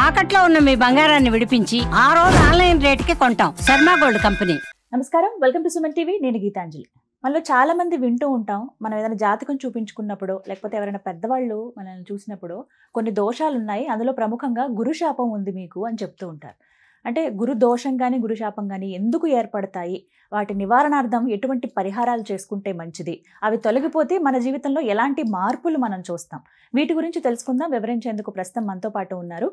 తాకట్లో ఉన్న మీ బంగారాన్ని విడిపించి ఆ రోజు ఆన్లైన్ రేటుకి కొంటాం. Sharma gold company. నమస్కారం, వెల్కమ్ టు సుమన్ టీవీ. నేను గీతాంజలి. మనలో చాలా మంది వింటూ ఉంటాం, మనం ఏదైనా జాతకం చూపించుకున్నప్పుడు లేకపోతే ఎవరైనా పెద్దవాళ్ళు మనల్ని చూసినప్పుడు కొన్ని దోషాలు ఉన్నాయి, అందులో ప్రముఖంగా గురుశాపం ఉంది మీకు అని చెప్తూ ఉంటారు. అంటే గురు దోషం కానీ గురు శాపం కానీ ఎందుకు ఏర్పడతాయి, వాటి నివారణార్థం ఎటువంటి పరిహారాలు చేసుకుంటే మంచిది, అవి తొలగిపోతే మన జీవితంలో ఎలాంటి మార్పులు మనం చూస్తాం, వీటి గురించి తెలుసుకుందాం. వివరించేందుకు ప్రస్తుతం మనతో పాటు ఉన్నారు.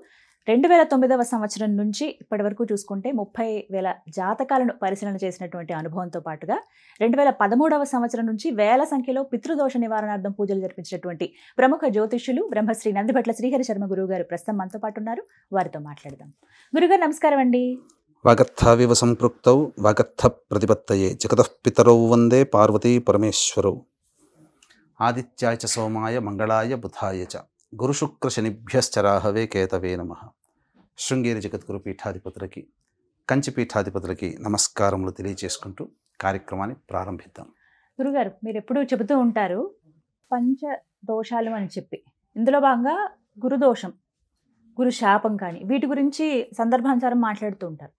2009వ సంవత్సరం నుంచి ఇప్పటి వరకు చూసుకుంటే 30,000 జాతకాలను పరిశీలన చేసినటువంటి అనుభవంతో పాటుగా 2013వ సంవత్సరం నుంచి వేల సంఖ్యలో పితృదోష నివారణార్థం పూజలు జరిపించినటువంటి ప్రముఖ జ్యోతిష్యులు బ్రహ్మశ్రీ నందిభట్ల శ్రీహరి శర్మ గురువు గారు ప్రస్తుతం మనతో పాటు ఉన్నారు. వారితో మాట్లాడదాం. గురుగారు నమస్కారం అండి. వాగర్థావివ సంపృక్తౌ వాగర్థ ప్రతిపత్తయే జగతః పితరౌ వందే పార్వతీ పరమేశ్వరౌ. ఆదిత్యాయ చ సోమాయ మంగళాయ బుధాయ చ గురుశుక్ర శనిభ్యశ్చరాహవే కేతవే నమః. శృంగేరి జగద్గురు పీఠాధిపతులకి, కంచి పీఠాధిపతులకి నమస్కారములు తెలియజేసుకుంటూ కార్యక్రమాన్ని ప్రారంభిద్దాం. గురుగారు, మీరు ఎప్పుడూ చెబుతూ ఉంటారు పంచ దోషాలు అని చెప్పి, ఇందులో భాగంగా గురుదోషం, గురు శాపం కానీ వీటి గురించి సందర్భానుసారం మాట్లాడుతూ ఉంటారు.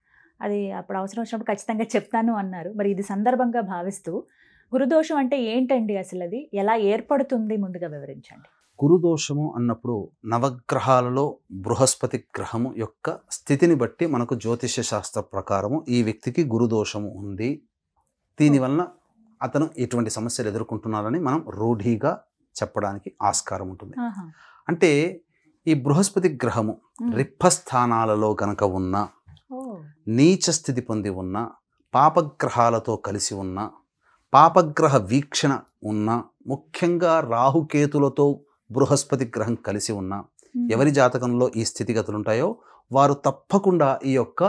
అది అప్పుడు అవసరం వచ్చినప్పుడు ఖచ్చితంగా చెప్తాను అన్నారు. మరి ఇది సందర్భంగా భావిస్తూ గురుదోషం అంటే ఏంటండి, అసలు అది ఎలా ఏర్పడుతుంది, ముందుగా వివరించండి. గురుదోషము అన్నప్పుడు నవగ్రహాలలో బృహస్పతి గ్రహము యొక్క స్థితిని బట్టి మనకు జ్యోతిష్య శాస్త్ర ప్రకారము ఈ వ్యక్తికి గురుదోషము ఉంది, దీనివల్ల అతను ఎటువంటి సమస్యలు ఎదుర్కొంటున్నారని మనం రూఢిగా చెప్పడానికి ఆస్కారం ఉంటుంది. అంటే ఈ బృహస్పతి గ్రహము రిప్పస్థానాలలో గనక ఉన్న, నీచ స్థితి పొంది ఉన్న, పాపగ్రహాలతో కలిసి ఉన్న, పాపగ్రహ వీక్షణ ఉన్న, ముఖ్యంగా రాహుకేతులతో బృహస్పతి గ్రహం కలిసి ఉన్న ఎవరి జాతకంలో ఈ స్థితిగతులు ఉంటాయో వారు తప్పకుండా ఈ యొక్క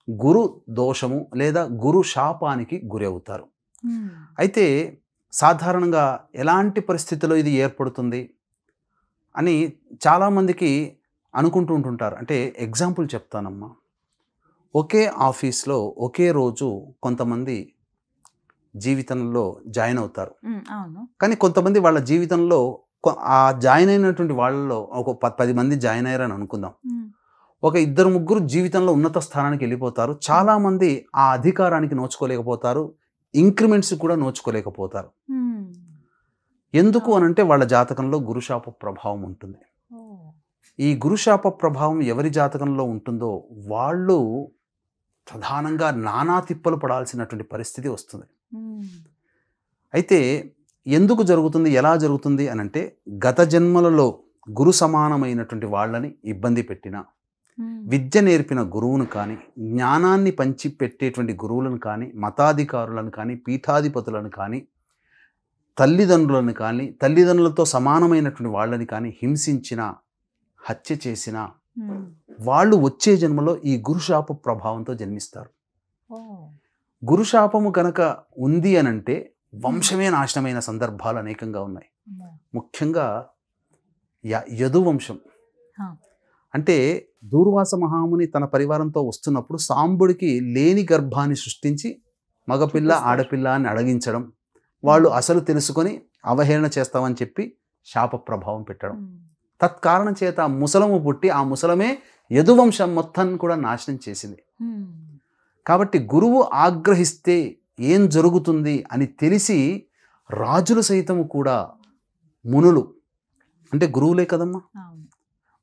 గురు దోషము లేదా గురు శాపానికి గురి అవుతారు. అయితే సాధారణంగా ఎలాంటి పరిస్థితుల్లో ఇది ఏర్పడుతుంది అని చాలామందికి అనుకుంటూ ఉంటుంటారు. అంటే ఎగ్జాంపుల్ చెప్తానమ్మా. ఒకే ఆఫీస్లో ఒకే రోజు కొంతమంది జీవితంలో జాయిన్ అవుతారు, కానీ కొంతమంది వాళ్ళ జీవితంలో ఆ జాయిన్ అయినటువంటి వాళ్ళలో ఒక 10 మంది జాయిన్ అయ్యారని అనుకుందాం. ఒక 2-3 జీవితంలో ఉన్నత స్థానానికి వెళ్ళిపోతారు. చాలామంది ఆ అధికారానికి నోచుకోలేకపోతారు, ఇంక్రిమెంట్స్ కూడా నోచుకోలేకపోతారు. ఎందుకు అనంటే వాళ్ళ జాతకంలో గురుశాప ప్రభావం ఉంటుంది. ఈ గురుశాప ప్రభావం ఎవరి జాతకంలో ఉంటుందో వాళ్ళు ప్రధానంగా నానా తిప్పలు పడాల్సినటువంటి పరిస్థితి వస్తుంది. అయితే ఎందుకు జరుగుతుంది, ఎలా జరుగుతుంది అనంటే గత జన్మలలో గురు సమానమైనటువంటి వాళ్ళని ఇబ్బంది పెట్టిన, విద్య నేర్పిన గురువును కానీ, జ్ఞానాన్ని పంచి పెట్టేటువంటి గురువులను కానీ, మతాధికారులను కానీ, పీఠాధిపతులను కానీ, తల్లిదండ్రులను కానీ, తల్లిదండ్రులతో సమానమైనటువంటి వాళ్ళని కానీ హింసించిన, హత్య చేసిన వాళ్ళు వచ్చే జన్మలో ఈ గురుశాప ప్రభావంతో జన్మిస్తారు. గురుశాపము కనుక ఉంది అనంటే వంశమే నాశనమైన సందర్భాలు అనేకంగా ఉన్నాయి. ముఖ్యంగా యదువంశం. అంటే దూర్వాస మహాముని తన పరివారంతో వస్తున్నప్పుడు సాంబుడికి లేని గర్భాన్ని సృష్టించి మగపిల్ల ఆడపిల్ల అని అడగించడం, వాళ్ళు అసలు తెలుసుకొని అవహేళన చేస్తామని చెప్పి శాప ప్రభావం పెట్టడం, తత్కారణం చేత ముసలము పుట్టి ఆ ముసలమే యదువంశం మొత్తాన్ని కూడా నాశనం చేసింది. కాబట్టి గురువు ఆగ్రహిస్తే ఏం జరుగుతుంది అని తెలిసి రాజులు సైతము కూడా, మునులు అంటే గురువులే కదమ్మా.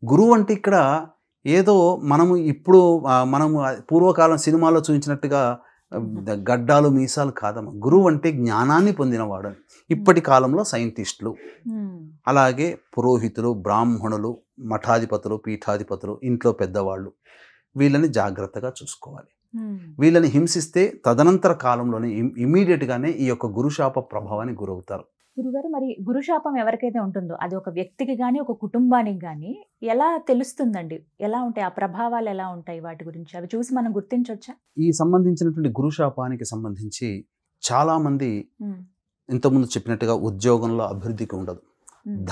గురువు అంటే ఇక్కడ ఏదో మనము పూర్వకాలం సినిమాలో చూపించినట్టుగా గడ్డాలు మీసాలు కాదమ్మా. గురువు అంటే జ్ఞానాన్ని పొందినవాడు. ఇప్పటి కాలంలో సైంటిస్టులు, అలాగే పురోహితులు, బ్రాహ్మణులు, మఠాధిపతులు, పీఠాధిపతులు, ఇంట్లో పెద్దవాళ్ళు, వీళ్ళని జాగ్రత్తగా చూసుకోవాలి. వీళ్ళని హింసిస్తే తదనంతర కాలంలోనే ఇమీడియట్గానే ఈ యొక్క గురుశాప ప్రభావానికి గురవుతారు. గురుగారు, మరి గురుశాపం ఎవరికైతే ఉంటుందో అది ఒక వ్యక్తికి కానీ ఒక కుటుంబానికి కానీ ఎలా తెలుస్తుందండి? ఎలా ఉంటాయి ఆ ప్రభావాలు, ఎలా ఉంటాయి వాటి గురించి, అవి చూసి మనం గుర్తించవచ్చా? ఈ సంబంధించినటువంటి గురుశాపానికి సంబంధించి చాలామంది ఇంతకుముందు చెప్పినట్టుగా ఉద్యోగంలో అభివృద్ధికి ఉండదు,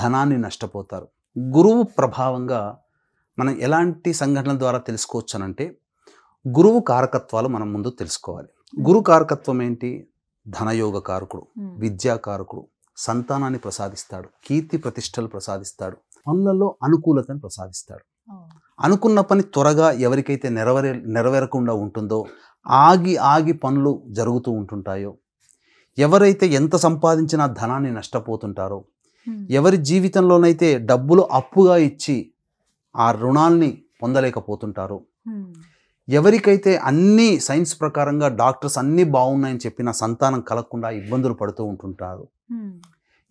ధనాన్ని నష్టపోతారు. గురువు ప్రభావంగా మనం ఎలాంటి సంఘటనల ద్వారా తెలుసుకోవచ్చు అనంటే గురువు కారకత్వాలు మనం ముందు తెలుసుకోవాలి. గురు కారకత్వం ఏంటి? ధనయోగ కారకుడు, విద్యాకారకుడు, సంతానాన్ని ప్రసాదిస్తాడు, కీర్తి ప్రతిష్టలు ప్రసాదిస్తాడు, పనులలో అనుకూలతను ప్రసాదిస్తాడు. అనుకున్న పని త్వరగా ఎవరికైతే నెరవేరకుండా ఉంటుందో, ఆగి పనులు జరుగుతూ ఉంటుంటాయో, ఎవరైతే ఎంత సంపాదించినా ధనాన్ని నష్టపోతుంటారో, ఎవరి జీవితంలోనైతే డబ్బులు అప్పుగా ఇచ్చి ఆ రుణాల్ని పొందలేకపోతుంటారో, ఎవరికైతే అన్ని సైన్స్ ప్రకారంగా డాక్టర్స్ అన్నీ బాగున్నాయని చెప్పిన సంతానం కలగకుండా ఇబ్బందులు పడుతూ ఉంటుంటారు,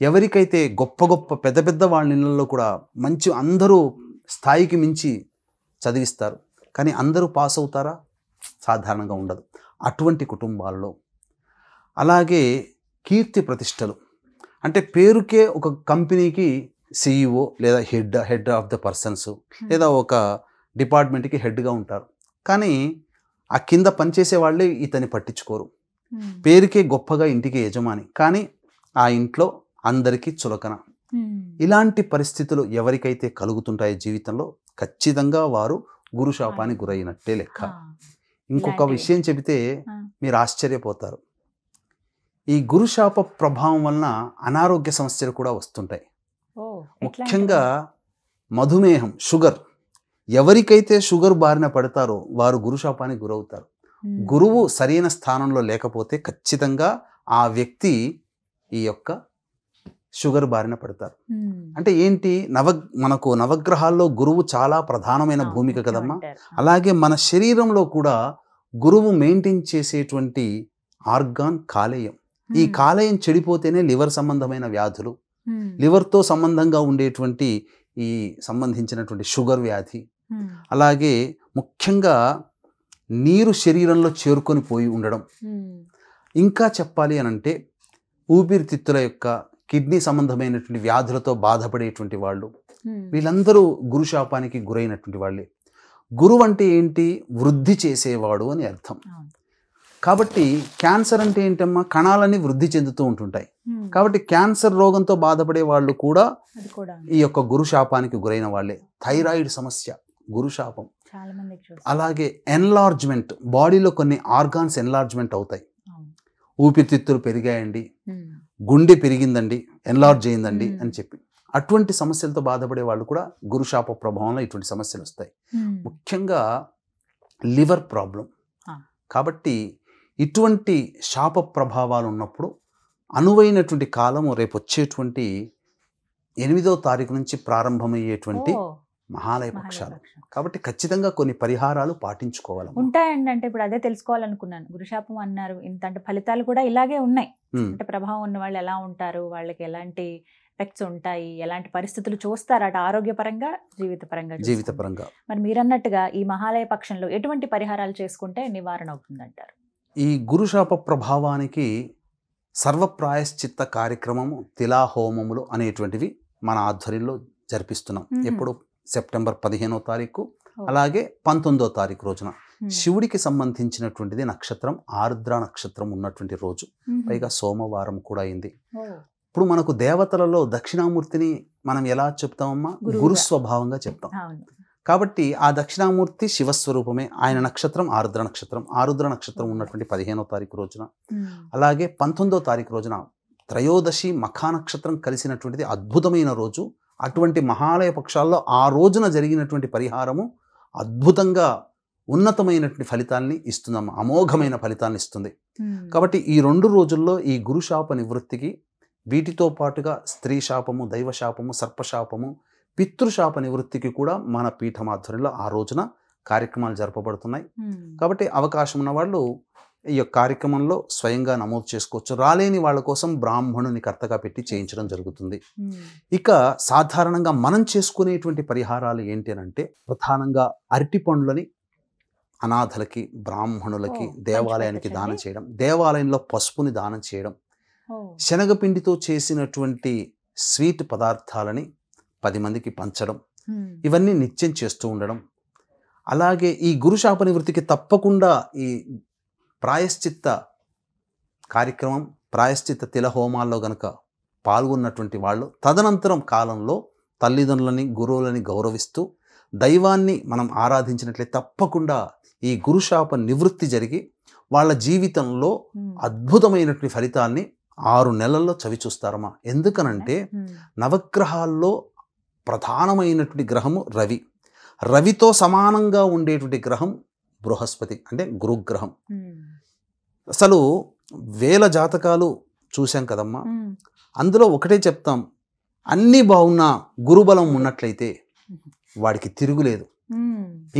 ఎవరికైతే గొప్ప పెద్ద వాళ్ళ ఇళ్ళల్లో కూడా మంచి అందరూ స్థాయికి మించి చదివిస్తారు కానీ అందరూ పాస్ అవుతారా? సాధారణంగా ఉండదు. అటువంటి కుటుంబాల్లో అలాగే కీర్తి ప్రతిష్టలు అంటే పేరుకే ఒక కంపెనీకి CEO లేదా హెడ్ ఆఫ్ ద పర్సన్స్ లేదా ఒక డిపార్ట్మెంట్కి హెడ్గా ఉంటారు, కానీ ఆ కింద పనిచేసే వాళ్ళే ఇతన్ని పట్టించుకోరు. పేరుకే గొప్పగా ఇంటికి యజమాని కానీ ఆ ఇంట్లో అందరికీ చులకన. ఇలాంటి పరిస్థితులు ఎవరికైతే కలుగుతుంటాయో జీవితంలో ఖచ్చితంగా వారు గురుశాపానికి గురైనట్టే లెక్క. ఇంకొక విషయం చెబితే మీరు ఆశ్చర్యపోతారు. ఈ గురుశాప ప్రభావం వలన అనారోగ్య సమస్యలు కూడా వస్తుంటాయి. ముఖ్యంగా మధుమేహం, షుగర్. ఎవరికైతే షుగర్ బారిన పడతారో వారు గురుశాపానికి గురవుతారు. గురువు సరైన స్థానంలో లేకపోతే ఖచ్చితంగా ఆ వ్యక్తి ఈ యొక్క షుగర్ బారిన పడతారు. అంటే ఏంటి, మనకు నవగ్రహాల్లో గురువు చాలా ప్రధానమైన భూమిక కదమ్మా. అలాగే మన శరీరంలో కూడా గురువు మెయింటైన్ చేసేటువంటి ఆర్గాన్ కాలేయం. ఈ కాలేయం చెడిపోతేనే లివర్ సంబంధమైన వ్యాధులు, లివర్తో సంబంధంగా ఉండేటువంటి ఈ సంబంధించినటువంటి షుగర్ వ్యాధి, అలాగే ముఖ్యంగా నీరు శరీరంలో చేరుకొని పోయి ఉండడం. ఇంకా చెప్పాలి అనంటే ఊపిరితిత్తుల యొక్క కిడ్నీ సంబంధమైనటువంటి వ్యాధులతో బాధపడేటువంటి వాళ్ళు, వీళ్ళందరూ గురుశాపానికి గురైనటువంటి వాళ్ళే. గురువు అంటే ఏంటి? వృద్ధి చేసేవాడు అని అర్థం. కాబట్టి క్యాన్సర్ అంటే ఏంటమ్మా? కణాలన్నీ వృద్ధి చెందుతూ ఉంటుంటాయి. కాబట్టి క్యాన్సర్ రోగంతో బాధపడే వాళ్ళు కూడా ఈ యొక్క గురుశాపానికి గురైన వాళ్ళే. థైరాయిడ్ సమస్య గురుశాపం. అలాగే ఎన్లార్జ్మెంట్, బాడీలో కొన్ని ఆర్గాన్స్ ఎన్లార్జ్మెంట్ అవుతాయి. ఊపిరితిత్తులు పెరిగాయండి, గుండె పెరిగిందండి, ఎన్లార్జ్ అయిందండి అని చెప్పి అటువంటి సమస్యలతో బాధపడే వాళ్ళు కూడా గురుశాప ప్రభావంలో ఇటువంటి సమస్యలు వస్తాయి. ముఖ్యంగా లివర్ ప్రాబ్లం. కాబట్టి ఇటువంటి శాప ప్రభావాలు ఉన్నప్పుడు అనువైనటువంటి కాలము రేపు వచ్చేటువంటి 8వ తారీఖు నుంచి ప్రారంభమయ్యేటువంటి మహాలయ పక్షాలు. కాబట్టి ఖచ్చితంగా కొన్ని పరిహారాలు పాటించుకోవాలి. ఉంటాయండి. అంటే ఇప్పుడు అదే తెలుసుకోవాలనుకున్నాను. గురుశాపం అన్నారు, ఇంత అంటే ఫలితాలు కూడా ఇలాగే ఉన్నాయి. అంటే ప్రభావం ఉన్న వాళ్ళు ఎలా ఉంటారు, వాళ్ళకి ఎలాంటి ఎఫెక్ట్స్ ఉంటాయి, ఎలాంటి పరిస్థితులు చూస్తారు అటు ఆరోగ్యపరంగా జీవితపరంగా. మరి మీరన్నట్టుగా ఈ మహాలయ పక్షంలో ఎటువంటి పరిహారాలు చేసుకుంటే నివారణ అవుతుందంటారు? ఈ గురుశాప ప్రభావానికి సర్వప్రాయశ్చిత్త కార్యక్రమము, తిలాహోమములు అనేటువంటివి మన ఆధ్వర్యంలో జరిపిస్తున్నాం. ఎప్పుడు? సెప్టెంబర్ 15వ తారీఖు అలాగే 19వ తారీఖు రోజున. శివుడికి సంబంధించినటువంటిది నక్షత్రం ఆరుద్ర నక్షత్రం ఉన్నటువంటి రోజు, పైగా సోమవారం కూడా అయింది. ఇప్పుడు మనకు దేవతలలో దక్షిణామూర్తిని మనం ఎలా చెప్తామమ్మా? గురు స్వభావంగా చెప్తాం. కాబట్టి ఆ దక్షిణామూర్తి శివస్వరూపమే. ఆయన నక్షత్రం ఆరుద్ర నక్షత్రం. ఆరుద్ర నక్షత్రం ఉన్నటువంటి 15వ తారీఖు రోజున, అలాగే 19వ తారీఖు రోజున త్రయోదశి మఖా నక్షత్రం కలిసినటువంటిది అద్భుతమైన రోజు. అటువంటి మహాలయ పక్షాల్లో ఆ రోజున జరిగినటువంటి పరిహారము అద్భుతంగా ఉన్నతమైనటువంటి ఫలితాల్ని ఇస్తుందమ్మా, అమోఘమైన ఫలితాన్ని ఇస్తుంది. కాబట్టి ఈ 2 రోజుల్లో ఈ గురుశాప నివృత్తికి వీటితో పాటుగా స్త్రీ శాపము, దైవశాపము, సర్పశాపము, పితృశాప నివృత్తికి కూడా మన పీఠం ఆధ్వర్యంలో ఆ రోజున కార్యక్రమాలు జరపబడుతున్నాయి. కాబట్టి అవకాశం ఉన్న వాళ్ళు ఈ యొక్క కార్యక్రమంలో స్వయంగా నమోదు చేసుకోవచ్చు. రాలేని వాళ్ళ కోసం బ్రాహ్మణుని కర్తగా పెట్టి చేయించడం జరుగుతుంది. ఇక సాధారణంగా మనం చేసుకునేటువంటి పరిహారాలు ఏంటి అంటే, ప్రధానంగా అరటి పండ్లని అనాథలకి, బ్రాహ్మణులకి, దేవాలయానికి దానం చేయడం, దేవాలయంలో పసుపుని దానం చేయడం, శనగపిండితో చేసినటువంటి స్వీట్ పదార్థాలని 10 మందికి పంచడం, ఇవన్నీ నిత్యం చేస్తూ ఉండడం. అలాగే ఈ గురుశాప నివృత్తికి తప్పకుండా ఈ ప్రాయశ్చిత్త కార్యక్రమం, ప్రాయశ్చిత్త తిలహోమాల్లో గనక పాల్గొన్నటువంటి వాళ్ళు తదనంతరం కాలంలో తల్లిదండ్రులని, గురువులని గౌరవిస్తూ దైవాన్ని మనం ఆరాధించినట్లయితే తప్పకుండా ఈ గురుశాప నివృత్తి జరిగి వాళ్ళ జీవితంలో అద్భుతమైనటువంటి ఫలితాల్ని 6 నెలల్లో చవి చూస్తారమ్మా. ఎందుకనంటే నవగ్రహాల్లో ప్రధానమైనటువంటి గ్రహము రవి. రవితో సమానంగా ఉండేటువంటి గ్రహం బృహస్పతి, అంటే గురుగ్రహం. అసలు వేల జాతకాలు చూశాం కదమ్మా, అందులో ఒకటే చెప్తాం, అన్నీ బాగున్నా గురుబలం ఉన్నట్లయితే వాడికి తిరుగులేదు.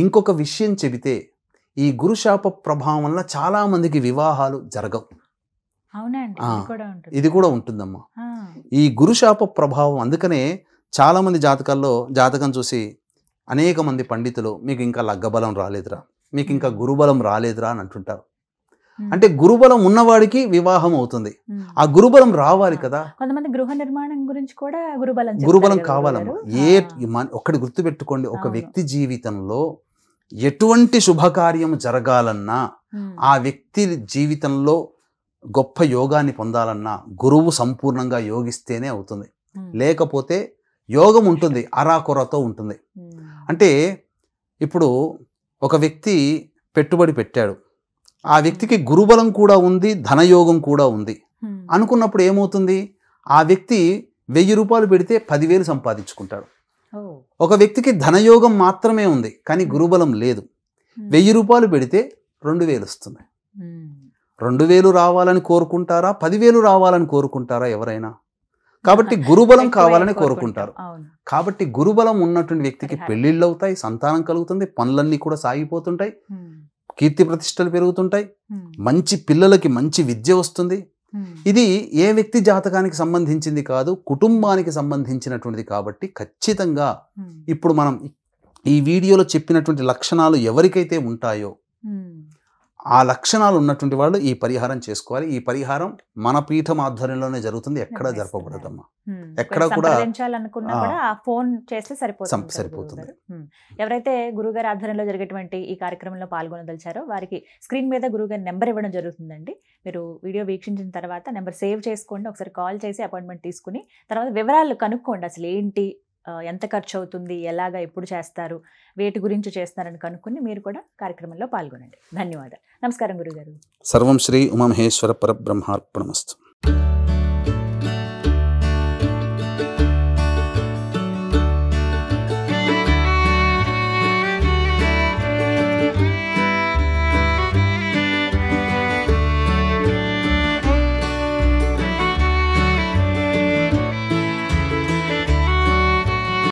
ఇంకొక విషయం చెబితే, ఈ గురుశాప ప్రభావం వల్ల చాలా మందికి వివాహాలు జరగవు. ఇది కూడా ఉంటుందమ్మా. ఈ గురుశాప ప్రభావం, అందుకనే చాలా మంది జాతకాల్లో జాతకం చూసి అనేక మంది పండితులు మీకు ఇంకా లగ్గబలం రాలేదురా, మీకు ఇంకా గురుబలం రాలేదురా అని అంటుంటారు. అంటే గురుబలం ఉన్నవాడికి వివాహం అవుతుంది, ఆ గురుబలం రావాలి కదా. కొంతమంది గృహ నిర్మాణం గురించి కూడా గురుబలం కావాలమ్మా. ఒక్కటి గుర్తుపెట్టుకోండి, ఒక వ్యక్తి జీవితంలో ఎటువంటి శుభకార్యం జరగాలన్నా, ఆ వ్యక్తి జీవితంలో గొప్ప యోగాన్ని పొందాలన్నా గురువు సంపూర్ణంగా యోగిస్తేనే అవుతుంది. లేకపోతే యోగం ఉంటుంది, అరాకొరతో ఉంటుంది. అంటే ఇప్పుడు ఒక వ్యక్తి పెట్టుబడి పెట్టాడు, ఆ వ్యక్తికి గురుబలం కూడా ఉంది, ధనయోగం కూడా ఉంది అనుకున్నప్పుడు ఏమవుతుంది, ఆ వ్యక్తి 1000 రూపాయలు పెడితే 10,000 సంపాదించుకుంటాడు. ఒక వ్యక్తికి ధనయోగం మాత్రమే ఉంది కానీ గురుబలం లేదు, 1000 రూపాయలు పెడితే 2,000 వస్తుంది. 2,000 రావాలని కోరుకుంటారా, 10,000 రావాలని కోరుకుంటారా ఎవరైనా? కాబట్టి గురుబలం కావాలని కోరుకుంటారు. కాబట్టి గురుబలం ఉన్నటువంటి వ్యక్తికి పెళ్లిళ్ళు అవుతాయి, సంతానం కలుగుతుంది, పనులన్నీ కూడా సాగిపోతుంటాయి, కీర్తి ప్రతిష్టలు పెరుగుతుంటాయి, మంచి పిల్లలకి మంచి విద్య వస్తుంది. ఇది ఏ వ్యక్తి జాతకానికి సంబంధించింది కాదు, కుటుంబానికి సంబంధించినటువంటిది. కాబట్టి ఖచ్చితంగా ఇప్పుడు మనం ఈ వీడియోలో చెప్పినటువంటి లక్షణాలు ఎవరికైతే ఉంటాయో ఆ లక్షణాలు ఉన్నటువంటి వాళ్ళు ఈ పరిహారం చేసుకోవాలి. ఈ పరిహారం మన పీఠం ఆధ్వర్యంలోనే జరుగుతుంది, ఎక్కడ జరపబడదమ్మా, ఎక్కడ కూడా ఫోన్ చేస్తే సరిపోతుంది. ఎవరైతే గురుగారి ఆధ్వర్యంలో జరిగేటువంటి ఈ కార్యక్రమంలో పాల్గొనదలిచారో వారికి స్క్రీన్ మీద గురుగారి నెంబర్ ఇవ్వడం జరుగుతుందండి. మీరు వీడియో వీక్షించిన తర్వాత నెంబర్ సేవ్ చేసుకోండి, ఒకసారి కాల్ చేసి అపాయింట్మెంట్ తీసుకుని తర్వాత వివరాలు కనుక్కోండి. అసలు ఏంటి, ఎంత ఖర్చు అవుతుంది, ఎలాగా, ఎప్పుడు చేస్తారు, వేటి గురించి చేస్తారని కనుక్కుని మీరు కూడా కార్యక్రమంలో పాల్గొనండి. ధన్యవాదాలు. నమస్కారం గురుగారు. సర్వం శ్రీ ఉమామహేశ్వర పరబ్రహ్మార్పణమస్తు.